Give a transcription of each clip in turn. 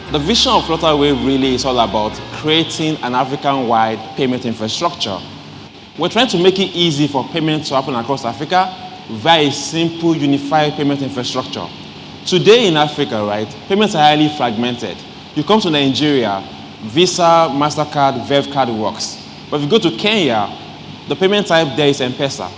The vision of Flutterwave really is all about creating an African-wide payment infrastructure. We're trying to make it easy for payments to happen across Africa via a simple, unified payment infrastructure. Today in Africa, right, payments are highly fragmented. You come to Nigeria, Visa, MasterCard, Verve card works. But if you go to Kenya, the payment type there is M-Pesa.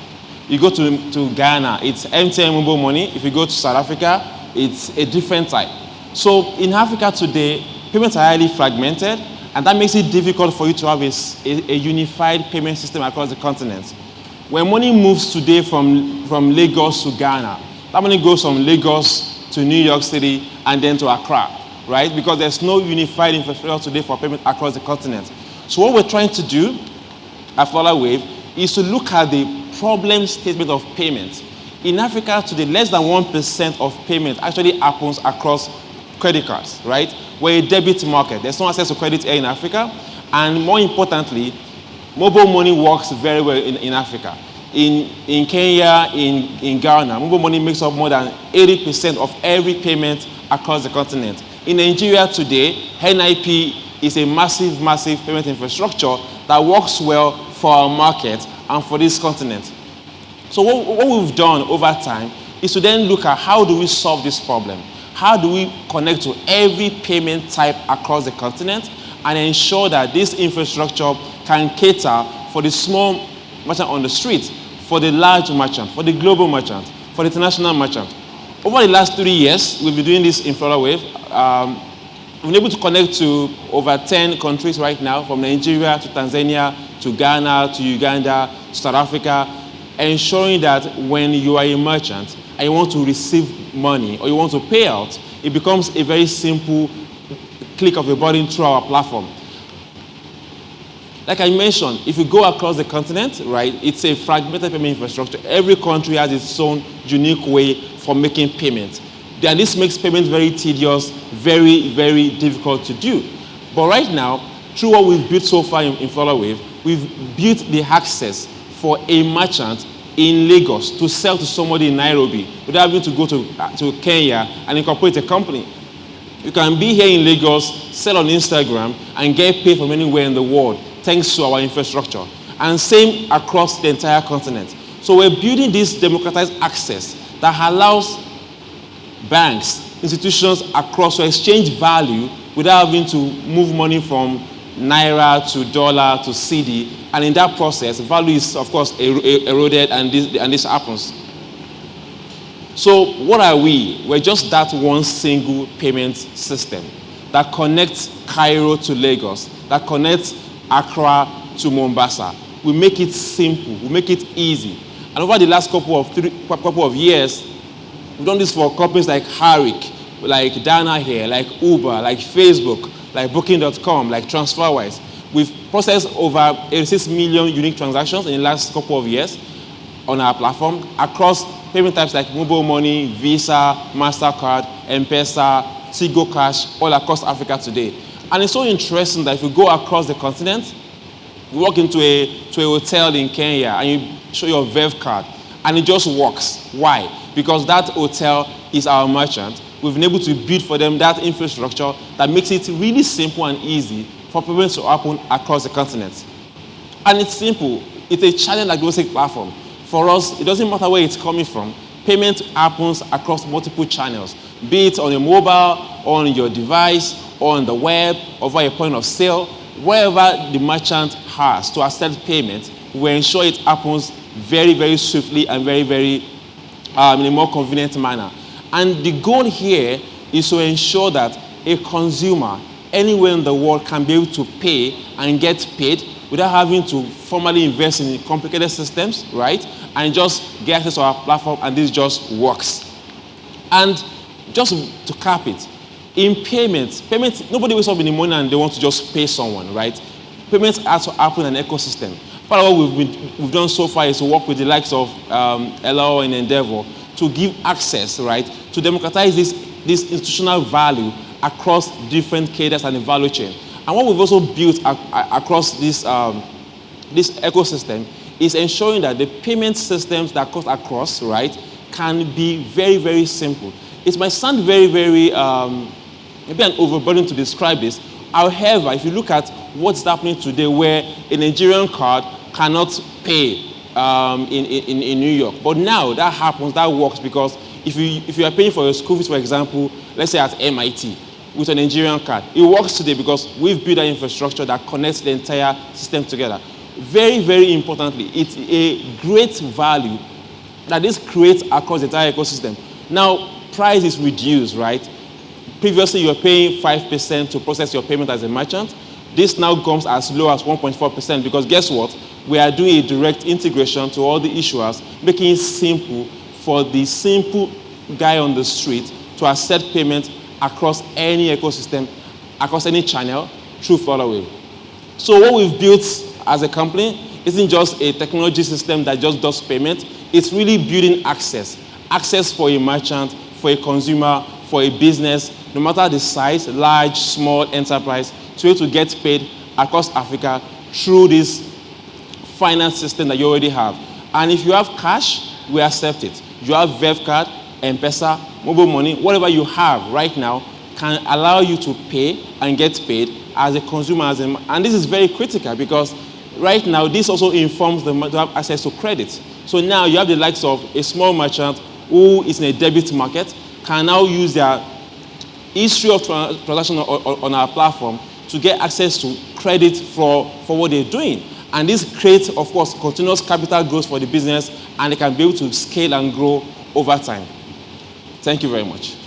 You go to Ghana, it's MTN mobile money. If you go to South Africa, it's a different type. So in Africa today, payments are highly fragmented, and that makes it difficult for you to have a unified payment system across the continent. When money moves today from Lagos to Ghana, that money goes from Lagos to New York City and then to Accra, right? Because there's no unified infrastructure today for payment across the continent. So what we're trying to do at Flutterwave is to look at the problem statement of payment. In Africa today, less than 1% of payment actually happens across credit cards, right? We're a debit market. There's no access to credit here in Africa. And more importantly, mobile money works very well in Africa. In Kenya, in Ghana, mobile money makes up more than 80% of every payment across the continent. In Nigeria today, NIP is a massive, massive payment infrastructure that works well for our market and for this continent. So what we've done over time is to then look at how do we solve this problem? How do we connect to every payment type across the continent and ensure that this infrastructure can cater for the small merchant on the street, for the large merchant, for the global merchant, for the international merchant. Over the last 3 years, we've been doing this in Flutterwave. We've been able to connect to over 10 countries right now, from Nigeria to Tanzania to Ghana to Uganda to South Africa, ensuring that when you are a merchant and you want to receive money or you want to pay out, it becomes a very simple click of a button through our platform. Like I mentioned, if you go across the continent, right, it's a fragmented payment infrastructure. Every country has its own unique way for making payments. And this makes payments very tedious, very, very difficult to do. But right now, through what we've built so far in Flutterwave, we've built the access for a merchant in Lagos to sell to somebody in Nairobi without having to go to Kenya and incorporate a company. You can be here in Lagos, sell on Instagram, and get paid from anywhere in the world thanks to our infrastructure. And same across the entire continent. So we're building this democratized access that allows banks, institutions across to exchange value without having to move money from Naira to dollar to CD, and in that process, value is of course eroded, and this happens. So what are we? We're just that one single payment system that connects Cairo to Lagos, that connects Accra to Mombasa. We make it simple, we make it easy. And over the last couple of years, we've done this for companies like Harik, like Dana here, like Uber, like Facebook, like Booking.com, like TransferWise. We've processed over 86 million unique transactions in the last couple of years on our platform across payment types like mobile money, Visa, MasterCard, M-Pesa, Tigo Cash, all across Africa today. And it's so interesting that if you go across the continent, you walk into a hotel in Kenya and you show your Verve card, and it just works. Why? Because that hotel is our merchant. We've been able to build for them that infrastructure that makes it really simple and easy for payments to happen across the continent. And it's simple. It's a channel-agnostic platform. For us, it doesn't matter where it's coming from. Payment happens across multiple channels, be it on your mobile, or on your device, or on the web, or via a point of sale. Wherever the merchant has to accept payment, we ensure it happens very, very swiftly and very, very in a more convenient manner. And the goal here is to ensure that a consumer anywhere in the world can be able to pay and get paid without having to formally invest in complicated systems, right? And just get access to our platform, and this just works. And just to cap it, in payments, nobody wakes up in the morning and they want to just pay someone, right? Payments have to happen in an ecosystem. Part of what we've done so far is to work with the likes of Flutterwave and Endeavor to give access, right, to democratize this institutional value across different cadres and the value chain. And what we've also built across this ecosystem is ensuring that the payment systems that cut across, right, can be very, very simple. It might sound very, very maybe an overburden to describe this. However, if you look at what's happening today, where a Nigerian card cannot pay in New York, but now that happens, that works, because if you are paying for your school fees, for example, let's say at MIT, with a Nigerian card, it works today because we've built an infrastructure that connects the entire system together. Very, very importantly, it's a great value that this creates across the entire ecosystem. Now, price is reduced, right? Previously, you were paying 5% to process your payment as a merchant. This now comes as low as 1.4%, because guess what? We are doing a direct integration to all the issuers, making it simple for the simple guy on the street to accept payment across any ecosystem, across any channel through Flutterwave. So what we've built as a company isn't just a technology system that just does payment. It's really building access. Access for a merchant, for a consumer, for a business, no matter the size, large, small enterprise, to be able to get paid across Africa through this finance system that you already have. And if you have cash, we accept it. You have Verve card, M-Pesa, mobile money, whatever you have right now can allow you to pay and get paid as a consumer. And this is very critical, because right now this also informs them to have access to credit. So now you have the likes of a small merchant who is in a debit market, can now use their history of transaction on our platform to get access to credit for what they're doing. And this creates, of course, continuous capital growth for the business, and they can be able to scale and grow over time. Thank you very much.